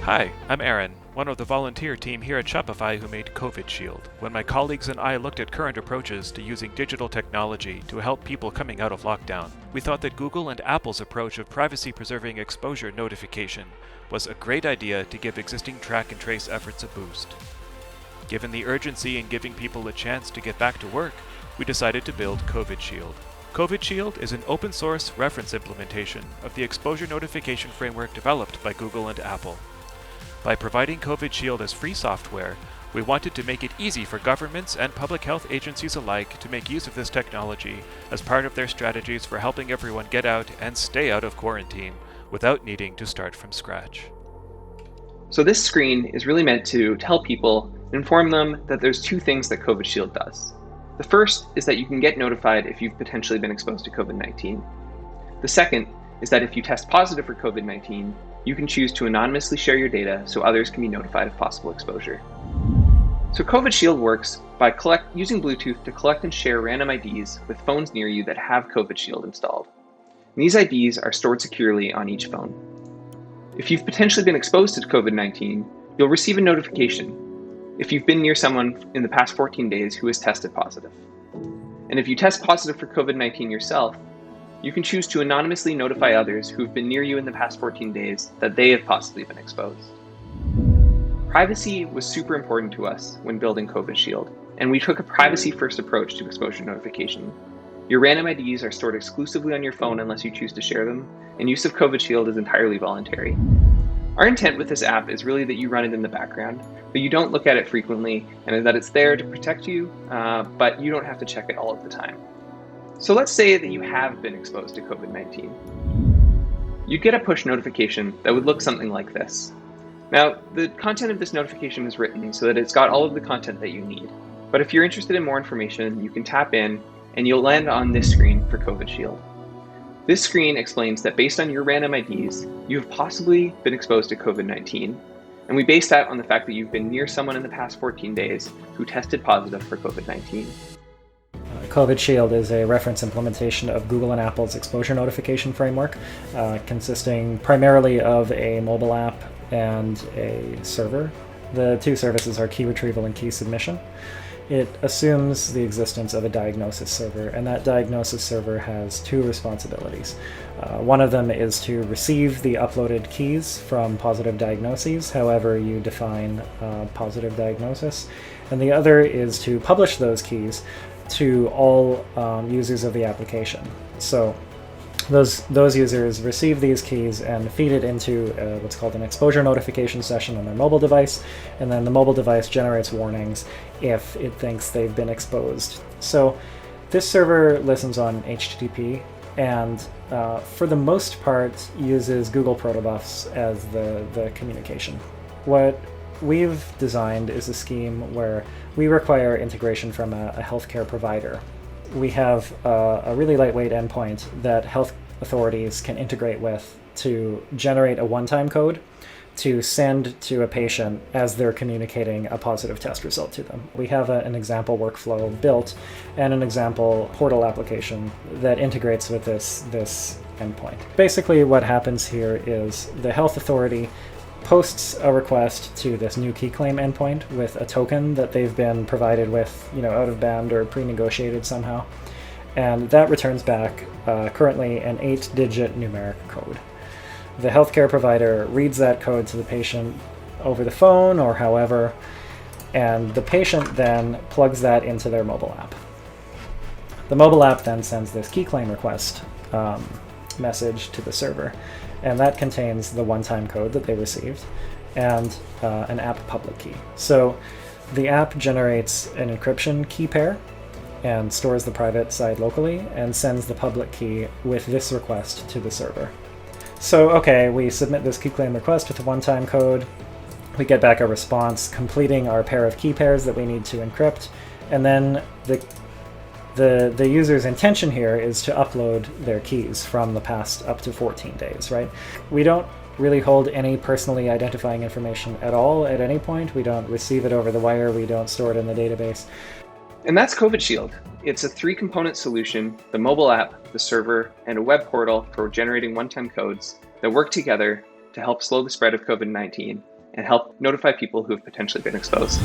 Hi, I'm Aaron, one of the volunteer team here at Shopify who made COVID Shield. When my colleagues and I looked at current approaches to using digital technology to help people coming out of lockdown, we thought that Google and Apple's approach of privacy-preserving exposure notification was a great idea to give existing track and trace efforts a boost. Given the urgency in giving people a chance to get back to work, we decided to build COVID Shield. COVID Shield is an open-source reference implementation of the exposure notification framework developed by Google and Apple. By providing COVID Shield as free software, we wanted to make it easy for governments and public health agencies alike to make use of this technology as part of their strategies for helping everyone get out and stay out of quarantine without needing to start from scratch. So this screen is really meant to tell people and inform them that there's two things that COVID Shield does. The first is that you can get notified if you've potentially been exposed to COVID-19. The second is that if you test positive for COVID-19, you can choose to anonymously share your data so others can be notified of possible exposure. So COVID Shield works by using Bluetooth to collect and share random IDs with phones near you that have COVID Shield installed. And these IDs are stored securely on each phone. If you've potentially been exposed to COVID-19, you'll receive a notification if you've been near someone in the past 14 days who has tested positive. And if you test positive for COVID-19 yourself, you can choose to anonymously notify others who have been near you in the past 14 days that they have possibly been exposed. Privacy was super important to us when building COVID Shield, and we took a privacy-first approach to exposure notification. Your random IDs are stored exclusively on your phone unless you choose to share them, and use of COVID Shield is entirely voluntary. Our intent with this app is really that you run it in the background, but you don't look at it frequently, and that it's there to protect you, but you don't have to check it all of the time. So let's say that you have been exposed to COVID-19. You'd get a push notification that would look something like this. Now, the content of this notification is written so that it's got all of the content that you need. But if you're interested in more information, you can tap in and you'll land on this screen for COVID Shield. This screen explains that based on your random IDs, you have possibly been exposed to COVID-19. And we base that on the fact that you've been near someone in the past 14 days who tested positive for COVID-19. COVID Shield is a reference implementation of Google and Apple's exposure notification framework, consisting primarily of a mobile app and a server. The two services are key retrieval and key submission. It assumes the existence of a diagnosis server, and that diagnosis server has two responsibilities. One of them is to receive the uploaded keys from positive diagnoses, however you define positive diagnosis, and the other is to publish those keys to all users of the application. So those users receive these keys and feed it into what's called an exposure notification session on their mobile device, and then the mobile device generates warnings if it thinks they've been exposed. So this server listens on HTTP and for the most part uses Google protobufs as the communication. What we've designed is a scheme where we require integration from a healthcare provider. We have a really lightweight endpoint that health authorities can integrate with to generate a one-time code to send to a patient as they're communicating a positive test result to them. We have an example workflow built and an example portal application that integrates with this endpoint. Basically what happens here is the health authority posts a request to this new key claim endpoint with a token that they've been provided with, out of band or pre-negotiated somehow. And that returns back currently an 8-digit numeric code. The healthcare provider reads that code to the patient over the phone or however, and the patient then plugs that into their mobile app. The mobile app then sends this key claim request message to the server, and that contains the one-time code that they received and an app public key. So the app generates an encryption key pair and stores the private side locally and sends the public key with this request to the server. So okay, we submit this key claim request with a one-time code, we get back a response completing our pair of key pairs that we need to encrypt, and then the user's intention here is to upload their keys from the past up to 14 days, right? We don't really hold any personally identifying information at all at any point. We don't receive it over the wire. We don't store it in the database. And that's COVID Shield. It's a 3-component solution: the mobile app, the server, and a web portal for generating one-time codes that work together to help slow the spread of COVID-19 and help notify people who have potentially been exposed.